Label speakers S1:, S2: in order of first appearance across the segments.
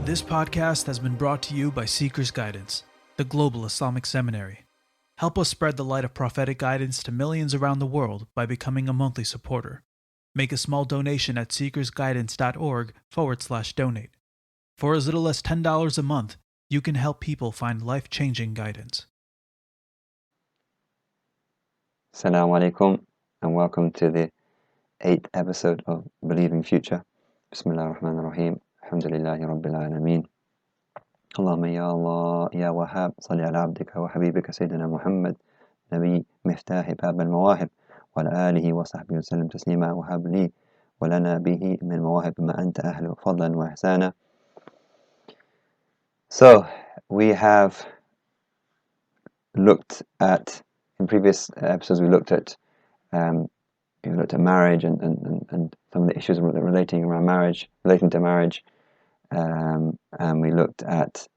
S1: This podcast has been brought to you by Seeker's Guidance, the Global Islamic Seminary. Help us spread the light of prophetic guidance to millions around the world by becoming a monthly supporter. Make a small donation at seekersguidance.org/donate. For as little as $10 a month, you can help people find life-changing guidance.
S2: Assalamu alaikum and welcome to the 8th episode of Believing Future. Bismillah ar-Rahman ar-Rahim. Alhamdulillahi Rabbil Alameen. Allahumma ya Allah, ya Wahhab, salli ala abdika wa habibika Sayyidina Muhammad, Nabi Miftahi Bab al-Mawahib, wa ala alihi wa sahbihi wa sallam taslima wa hab li wa lana bihi min mawahib ma anta ahlu fadlan wa ihsana. So, we have looked at, in previous episodes we looked at marriage and some of the issues relating to marriage, and we looked at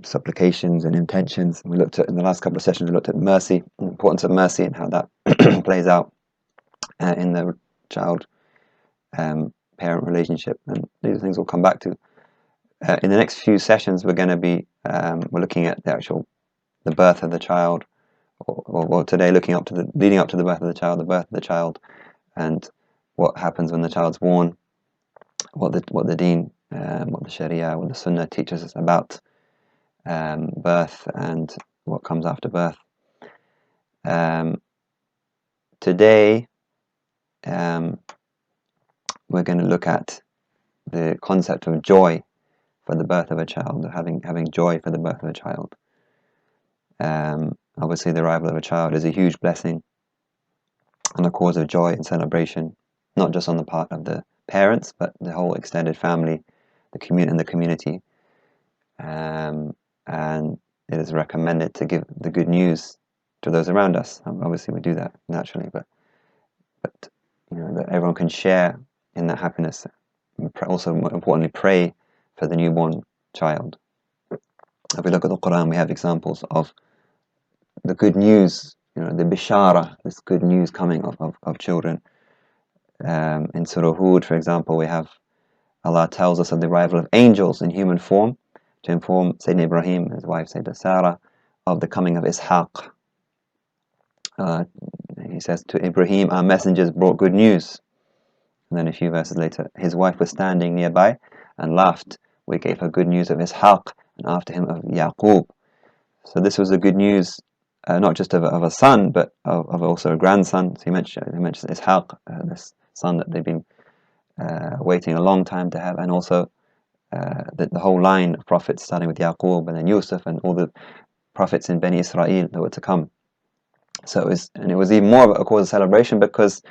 S2: supplications and intentions. We looked at, in the last couple of sessions, we looked at mercy, the importance of mercy and how that plays out in the child-parent relationship, and these things we'll come back to. In the next few sessions, we're going to be we're looking at the birth of the child, or today leading up to the birth of the child, and what happens when the child's born, what the Deen, what the Sharia, what the Sunnah teaches us about birth and what comes after birth. Today, we're going to look at the concept of joy for the birth of a child, having joy for the birth of a child. Obviously, the arrival of a child is a huge blessing and a cause of joy and celebration, not just on the part of the parents, but the whole extended family, the community. And it is recommended to give the good news to those around us. Obviously, we do that naturally, but that everyone can share in that happiness. Also, more importantly, pray for the newborn child. If we look at the Quran, we have examples of the good news, the bishara, this good news coming of children. In Surah Hud, for example, we have Allah tells us of the arrival of angels in human form to inform Sayyidina Ibrahim and his wife Sayyidina Sarah of the coming of Ishaq. He says, to Ibrahim, our messengers brought good news. And then a few verses later, his wife was standing nearby and laughed. We gave her good news of Ishaq, and after him of Yaqub. So this was the good news, not just of a son, but of also a grandson. So he mentions Ishaq, this son that they've been waiting a long time to have, and also the whole line of prophets, starting with Yaqub and then Yusuf and all the prophets in Bani Israel that were to come. So it was even more of a cause of celebration because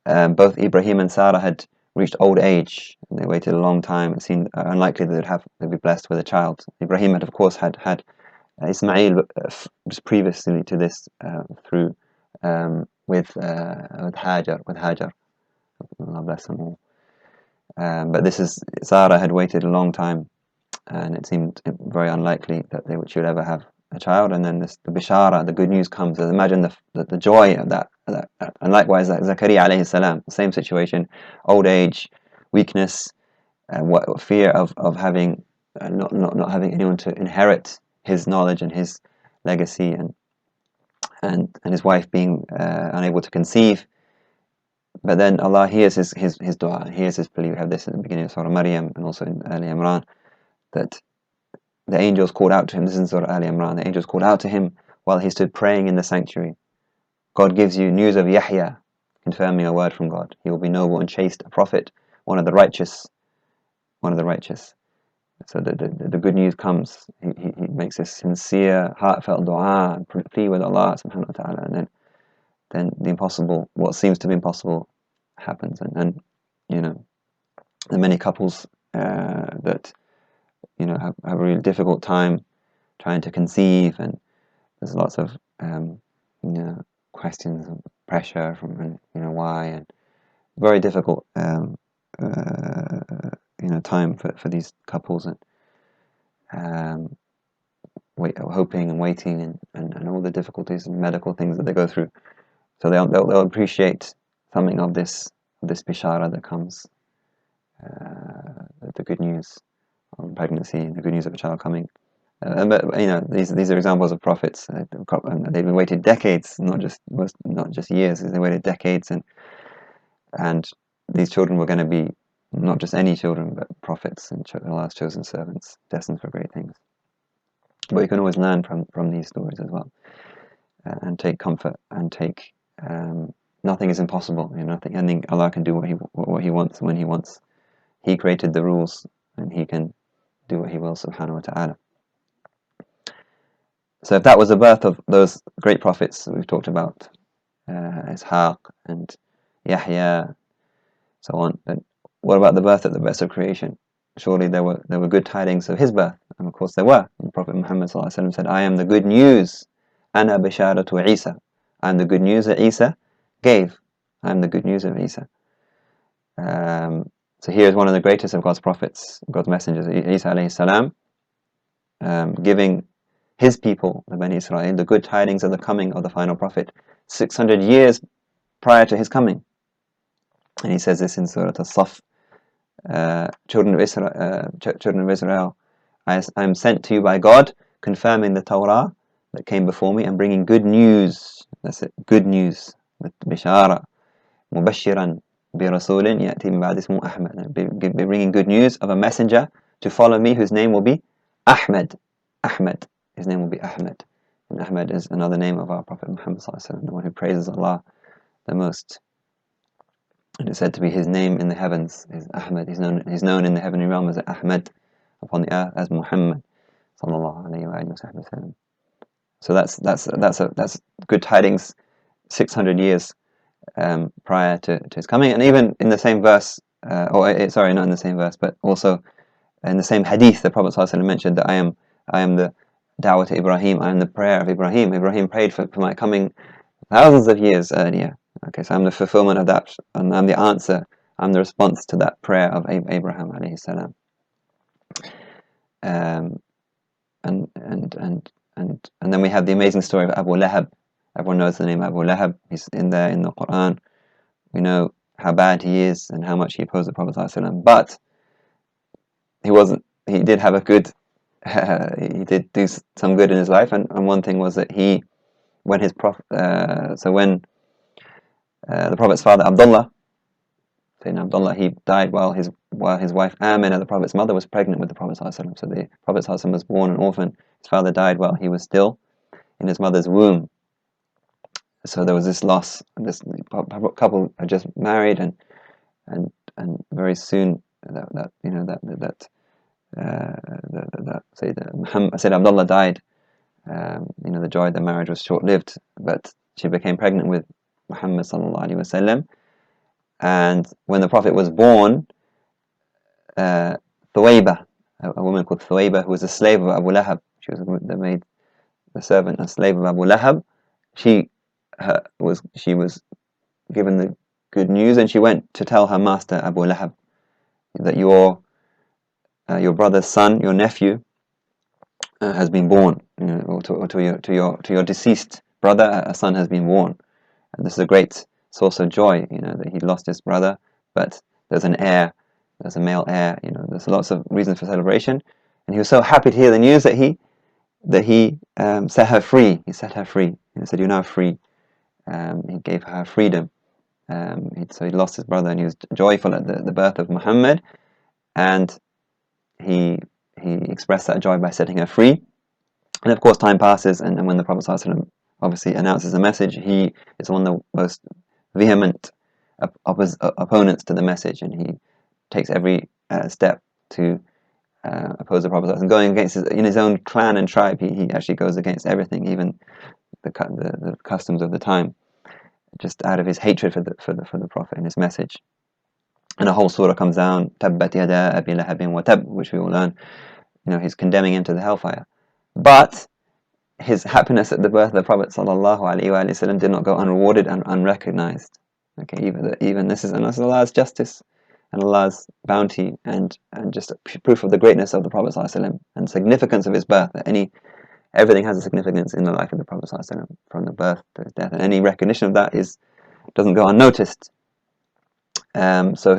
S2: both Ibrahim and Sarah had reached old age, and they waited a long time. It seemed unlikely that they'd be blessed with a child. Ibrahim had, of course, had Ismail just previously to this through with Hajar. Allah bless them all. But Sarah had waited a long time, and it seemed very unlikely that she would ever have a child. And then the bishara, the good news comes. Imagine the joy of that. And likewise, Zakaria alayhi salam, same situation, old age, weakness, fear of having not having anyone to inherit his knowledge and his legacy, and his wife being unable to conceive. But then Allah hears his dua, hears his plea. We have this in the beginning of Surah Maryam and also in Ali Imran, that the angels called out to him. This is in Surah Ali Imran. The angels called out to him while he stood praying in the sanctuary. God gives you news of Yahya, confirming a word from God. He will be noble and chaste, a prophet, one of the righteous. So the good news comes. He makes this sincere, heartfelt dua, plea with Allah subhanahu wa ta'ala, and then the impossible, what seems to be impossible, happens. And the many couples that have a really difficult time trying to conceive, and there's lots of questions and pressure from why, and very difficult time for these couples, and hoping and waiting and all the difficulties and medical things that they go through. So they'll appreciate something of this bishara that comes, the good news pregnancy, the good news of a child coming. But these are examples of prophets. They've waited decades, not just years. They waited decades, and these children were going to be not just any children, but prophets and Allah's chosen servants, destined for great things. But you can always learn from these stories as well, and take comfort and take. Nothing is impossible. Nothing. I think Allah can do what He wants when He wants. He created the rules, and He can do what He will, subhanahu wa ta'ala. So if that was the birth of those great prophets that we've talked about, Ishaq and Yahya, so on, then what about the birth of the best of creation? Surely there were good tidings of his birth, and of course there were. The Prophet Muhammad ﷺ said, "I am the good news, ana bisharatu Isa. I am the good news that Isa gave. I am the good news of Isa." So here is one of the greatest of God's prophets, God's messengers, Isa alayhi salam, giving his people, the Bani Israel, the good tidings of the coming of the final prophet 600 years prior to his coming. And he says this in Surah As-Saff, children of Israel, I am sent to you by God, confirming the Torah that came before me and bringing good news. That's it, good news, with bishara, mubashiran bi rasulin ya'ti min ba'di ismuhu Ahmad. Be bringing good news of a messenger to follow me, whose name will be Ahmad. Ahmad. His name will be Ahmad. And Ahmad is another name of our Prophet Muhammad ﷺ, the one who praises Allah the most. And it's said to be his name in the heavens is Ahmad. He's known in the heavenly realm as Ahmad, upon the earth as Muhammad sallallahu alayhi wa sallam. So that's good tidings 600 years prior to his coming. And even in the same verse, not in the same verse, but also in the same hadith, the Prophet ﷺ mentioned that I am the da'wah to Ibrahim, I am the prayer of Ibrahim. Ibrahim prayed for my coming thousands of years earlier. Okay, so I'm the fulfillment of that, and I'm the answer, I'm the response to that prayer of Abraham alayhi salam. And then we have the amazing story of Abu Lahab. Everyone knows the name Abu Lahab. He's in the Quran. We know how bad he is and how much he opposed the Prophet ﷺ. But he did have a good, he did do some good in his life, and one thing was that when the Prophet's father Abdullah, Sayyidina Abdullah, he died while his wife Amin, the Prophet's mother, was pregnant with the Prophet ﷺ. So the Prophet ﷺ was born an orphan. His father died while he was still in his mother's womb. So there was this loss. This couple had just married, and very soon that Sayyidina Abdullah died. The joy of the marriage was short-lived, but she became pregnant with Muhammad sallallahu alaihi wasallam. And when the Prophet was born, Thuwayba, a woman called Thuwayba, who was a slave of Abu Lahab, she was the servant, a slave of Abu Lahab. She was given the good news, and she went to tell her master Abu Lahab that your brother's son, your nephew, has been born, or to your deceased brother, a son has been born. And this is a great source of joy, that he lost his brother, but there's an heir, there's a male heir, there's lots of reasons for celebration. And he was so happy to hear the news that he set her free. He set her free. He said, "You're now free." He gave her freedom. So he lost his brother, and he was joyful at the birth of Muhammad, and he expressed that joy by setting her free. And of course, time passes, and when the Prophet ﷺ obviously announces the message, he is one of the most vehement opponents to the message, and he takes every step to oppose the Prophet ﷺ. Going against in his own clan and tribe, he actually goes against everything, even the customs of the time, just out of his hatred for the Prophet and his message. And a whole surah comes down, Tabbat yada abi lahabin wa tab, which we all learn. He's condemning him to the hellfire. But his happiness at the birth of the Prophet ﷺ did not go unrewarded and unrecognized. Okay, even this is Allah's justice and Allah's bounty, and just a proof of the greatness of the Prophet ﷺ and significance of his birth. That everything has a significance in the life of the Prophet ﷺ, from the birth to his death, and any recognition of that doesn't go unnoticed. So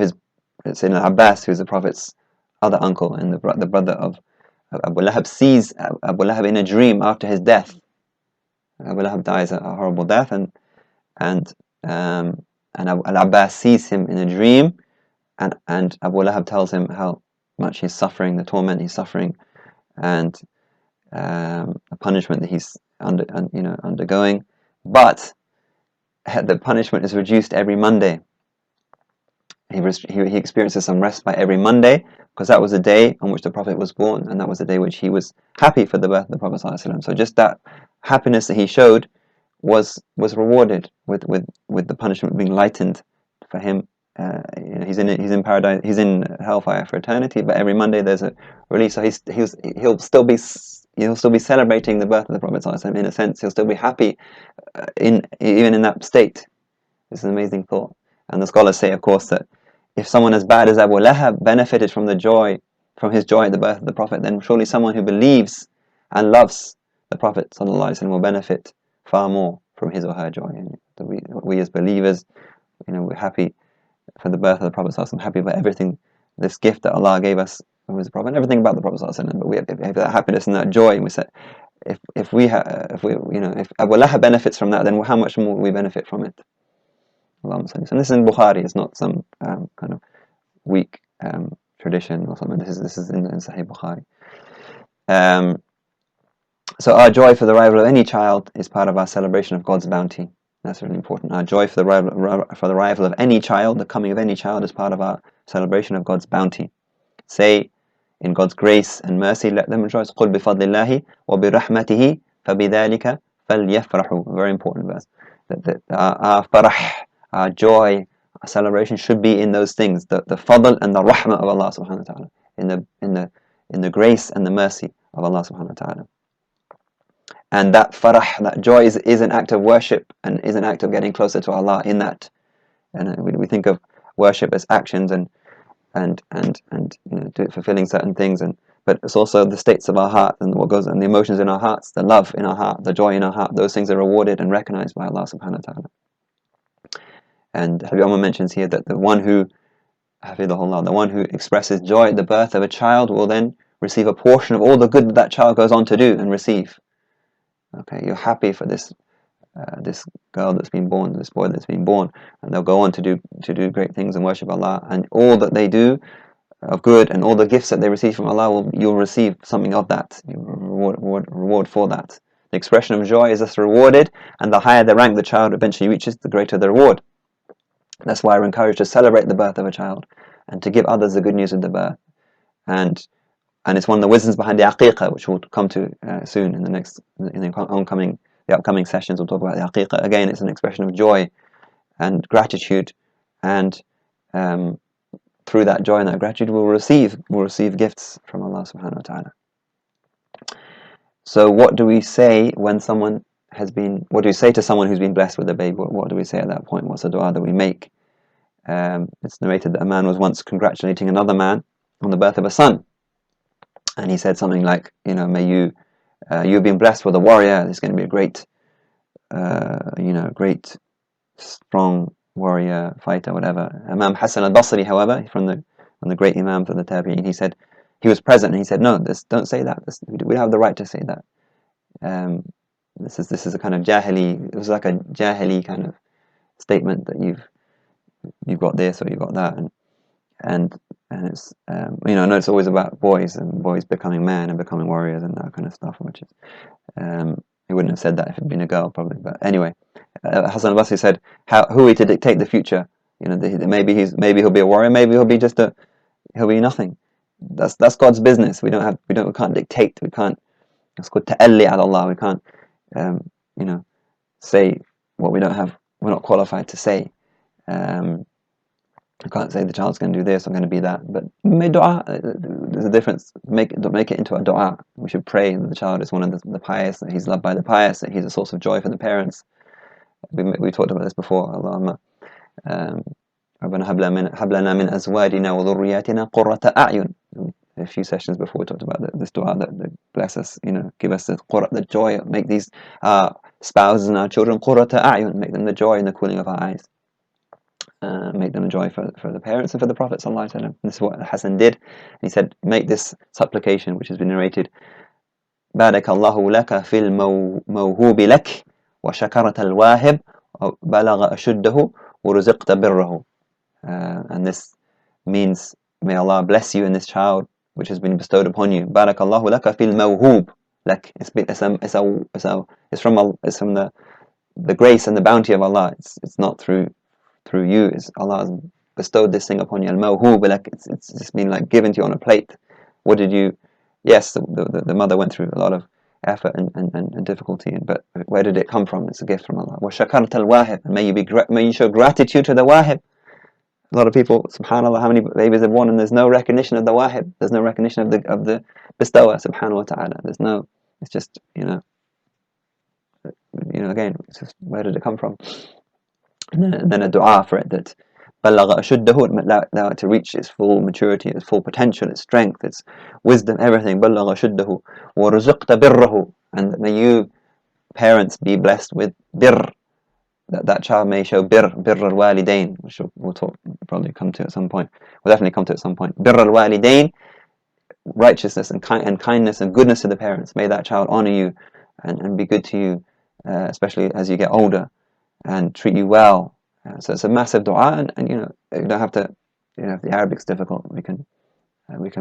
S2: Sayyidina Abbas, who's the Prophet's other uncle and the brother of Abu Lahab, sees Abu Lahab in a dream after his death. Abu Lahab dies a horrible death, and Al-Abbas sees him in a dream, and Abu Lahab tells him how much he's suffering, the torment he's suffering, and the punishment that he's undergoing. But the punishment is reduced every Monday. He experiences some respite every Monday, because that was the day on which the Prophet was born, and that was the day which he was happy for the birth of the Prophet ﷺ. So just that happiness that he showed was rewarded with the punishment being lightened for him. He's in paradise, he's in hellfire for eternity, but every Monday there's a release. So he'll still be celebrating the birth of the Prophet ﷺ. In a sense, he'll still be happy even in that state. It's an amazing thought. And the scholars say, of course, that if someone as bad as Abu Lahab benefited from his joy at the birth of the Prophet, then surely someone who believes and loves the Prophet ﷺ will benefit far more from his or her joy. And we as believers, we're happy for the birth of the Prophet ﷺ, happy for everything, this gift that Allah gave us who was the Prophet, and everything about the Prophet ﷺ. But we have that happiness and that joy, and we said, if Abu Lahab benefits from that, then how much more we benefit from it. And this is in Bukhari. It's not some kind of weak tradition or something. This is in Sahih Bukhari. So our joy for the arrival of any child is part of our celebration of God's bounty. That's really important. Our joy for the arrival of any child, the coming of any child, is part of our celebration of God's bounty. Say, in God's grace and mercy, let them rejoice. قُلْ بِفَضْلِ اللَّهِ وَبِرَحْمَتِهِ فَبِذَلِكَ فَلْيَفْرَحُوا. A very important verse. That our farah, our joy, our celebration should be in those things, the fadl and the rahmah of Allah subhanahu wa ta'ala, in the grace and the mercy of Allah subhanahu wa ta'ala. And that farah, that joy is an act of worship and is an act of getting closer to Allah in that. And we think of worship as actions and fulfilling certain things, but it's also the states of our heart and what goes on, the emotions in our hearts, the love in our heart, the joy in our heart. Those things are rewarded and recognized by Allah subhanahu wa ta'ala. And Habib Umar mentions here that the one who expresses joy at the birth of a child will then receive a portion of all the good that child goes on to do and receive. Okay, you're happy for this girl that's been born, this boy that's been born, and they'll go on to do great things and worship Allah, and all that they do of good and all the gifts that they receive from Allah, you'll receive something of that. Reward for that. The expression of joy is thus rewarded, and the higher the rank the child eventually reaches, the greater the reward. That's why we're encouraged to celebrate the birth of a child and to give others the good news of the birth. And it's one of the wisdoms behind the aqiqah, which we'll come to soon in the upcoming sessions. We'll talk about the aqiqah. Again, it's an expression of joy and gratitude, and through that joy and that gratitude, we'll receive gifts from Allah subhanahu wa ta'ala. So what do we say when what do we say to someone who's been blessed with a baby? What do we say at that point? What's the dua that we make? It's narrated that a man was once congratulating another man on the birth of a son, and he said something like, may you've been blessed with a warrior. There's going to be a great, great, strong warrior, fighter, whatever. Imam Hassan al-Basri, however, from the great Imams of the Tabi'in, he said, he was present, and he said, no, don't say that. We don't have the right to say that. This is a kind of jahili. It was like a jahili kind of statement that you've got this or you've got that, and it's I know it's always about boys and boys becoming men and becoming warriors and that kind of stuff, which is he wouldn't have said that if it'd been a girl probably. But anyway, Hassan al-Basri said, who are we to dictate the future? Maybe he'll be a warrior, maybe he'll be nothing. That's God's business. We can't dictate. We can't. It's called ta'alli ala Allah. We can't say what we're not qualified to say. I can't say the child's going to do this or going to be that, but make dua. There's a difference. Don't make it into a dua. We should pray that the child is one of the pious, that he's loved by the pious, that he's a source of joy for the parents. We talked about this before. Allahumma ربنا هب لنا من أزواجنا وذرياتنا قرة أعين. A few sessions before we talked about this dua that bless us, give us the joy, make these spouses and our children قرة أعين, make them the joy and the cooling of our eyes. make them a joy for the parents and for the Prophet ﷺ. This is what Hassan did. He said, make this supplication, which has been narrated, بارك الله لك في الموهوب لك وشكرت الواهب بلغ أشده ورزقت بره. And this means, may Allah bless you in this child which has been bestowed upon you. بارك الله لك في الموهوب لك. It's from the grace and the bounty of Allah. It's not through you. It's Allah has bestowed this thing upon you. Al-mawhub lak. It's just been like given to you on a plate. What did you? Yes, the mother went through a lot of effort and difficulty, but where did it come from? It's a gift from Allah. وَشَكَرْتَ الْوَاهِبْ. And may you show gratitude to the wahib. A lot of people, subhanAllah, how many babies have born and there's no recognition of the wahib. There's no recognition of the bestower, subhanahu wa ta'ala. It's just, again, it's just, where did it come from? And then a dua for it, that بلغ أشده, allow it to reach its full maturity, its full potential, its strength, its wisdom, everything. بلغ أشده ورزقت بره. And may you parents be blessed with birr, that child may show birr al-walidain, which we'll probably come to at some point. We'll definitely come to at some point. Birr al-walidain, righteousness and kindness and goodness to the parents. May that child honor you and be good to you, especially as you get older, and treat you well. So it's a massive dua, and you don't have to. If the Arabic's difficult, we can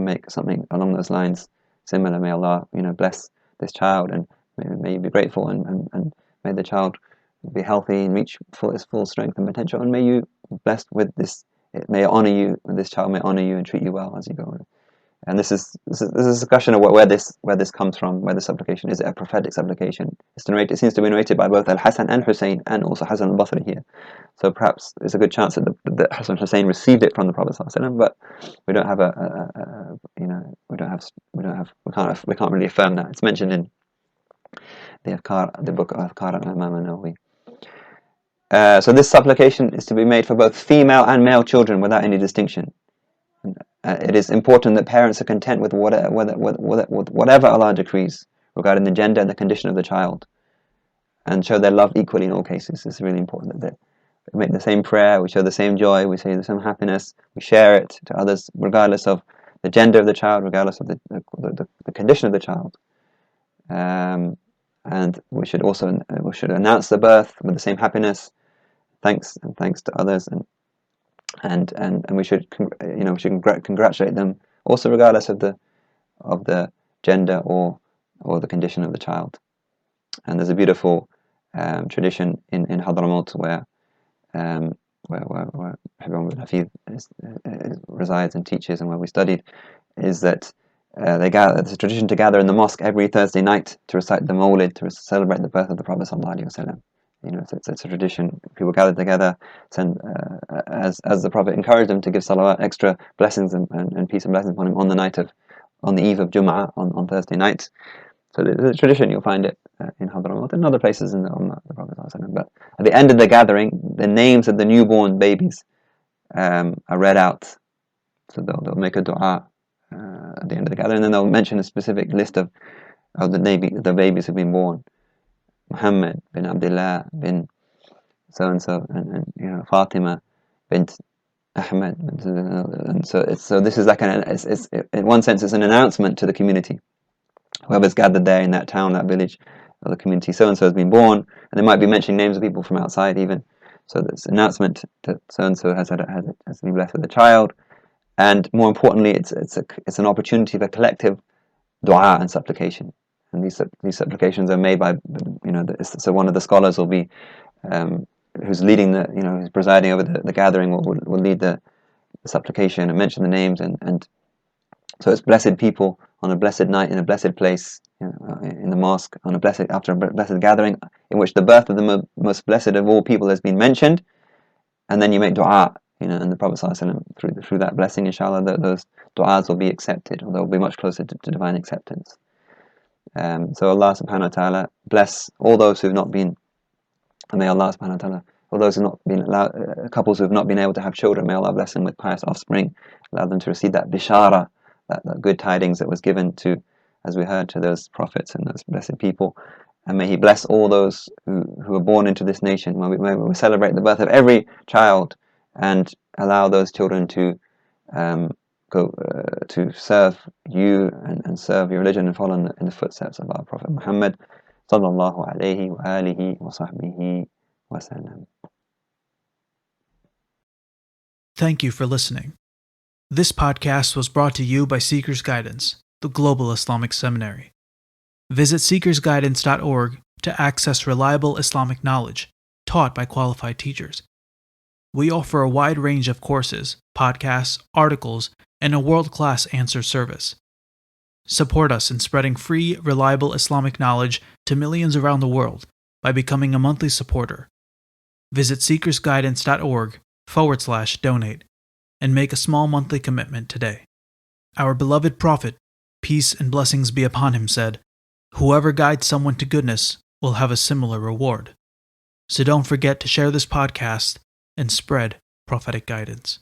S2: make something along those lines similar. May Allah bless this child, and may you be grateful, and may the child be healthy and reach its full strength and potential, and may you blessed with this. May it honor you. This child may honor you and treat you well as you go. And this is a discussion of where this comes from, where the supplication is. It a prophetic supplication? It seems to be narrated by both Al-Hasan and Hussein, and also Hasan al-Basri here. So perhaps there's a good chance that the Hasan and Hussein received it from the Prophet ﷺ, but we don't have we can't really affirm that. It's mentioned in the book of Afkar al-Imam an-Nawawi. So this supplication is to be made for both female and male children without any distinction. It is important that parents are content with whatever Allah decrees regarding the gender and the condition of the child, and show their love equally in all cases. It's really important that we make the same prayer, we show the same joy, we say the same happiness, we share it to others, regardless of the gender of the child, regardless of the condition of the child. And we should announce the birth with the same happiness, thanks to others, and we should congratulate them also, regardless of the gender or the condition of the child. And there's a beautiful tradition in Hadramaut where Hafiz resides and teaches, and where we studied, is that there's a tradition to gather in the mosque every Thursday night to recite the Mawlid, to celebrate the birth of the Prophet ﷺ. It's a tradition. People gather together, as the Prophet encouraged them to give salawat, extra blessings and peace and blessings upon him on the eve of Jum'ah, on Thursday night. So there's a tradition. You'll find it in Hadramaut and other places in the Prophet ﷺ. But at the end of the gathering, the names of the newborn babies are read out. So they'll make a dua at the end of the gathering, and then they'll mention a specific list of the babies who've been born. Muhammad bin Abdullah bin so and and Fatima bint Ahmed, and so this is like it's in one sense it's an announcement to the community, whoever's gathered there in that town, that village, or the community. So and so has been born, and they might be mentioning names of people from outside even. So this announcement that so and so has been blessed with a child, and more importantly, it's an opportunity for collective dua and supplication. And these supplications are made by, so one of the scholars will be, who's leading who's presiding over the gathering, will lead the supplication and mention the names, and so it's blessed people on a blessed night in a blessed place, in the mosque, after a blessed gathering, in which the birth of the most blessed of all people has been mentioned, and then you make dua, and the Prophet ﷺ, through that blessing, inshallah, those du'as will be accepted, or they'll be much closer to divine acceptance. So Allah subhanahu wa ta'ala bless all those who've not been, and may Allah subhanahu wa ta'ala, all those who've not been allowed, couples who've not been able to have children, may Allah bless them with pious offspring, allow them to receive that bishara, that good tidings that was given to, as we heard, to those prophets and those blessed people. And may He bless all those who are born into this nation. When we celebrate the birth of every child and allow those children to go to serve you and serve your religion and follow in the footsteps of our Prophet Muhammad sallallahu alayhi wa alihi wa sahbihi wa sallam.
S1: Thank you for listening. This podcast was brought to you by Seeker's Guidance, the Global Islamic Seminary. Visit seekersguidance.org to access reliable Islamic knowledge taught by qualified teachers. We offer a wide range of courses, podcasts, articles, and a world-class answer service. Support us in spreading free, reliable Islamic knowledge to millions around the world by becoming a monthly supporter. Visit seekersguidance.org/donate and make a small monthly commitment today. Our beloved Prophet, peace and blessings be upon him, said, "Whoever guides someone to goodness will have a similar reward." So don't forget to share this podcast and spread prophetic guidance.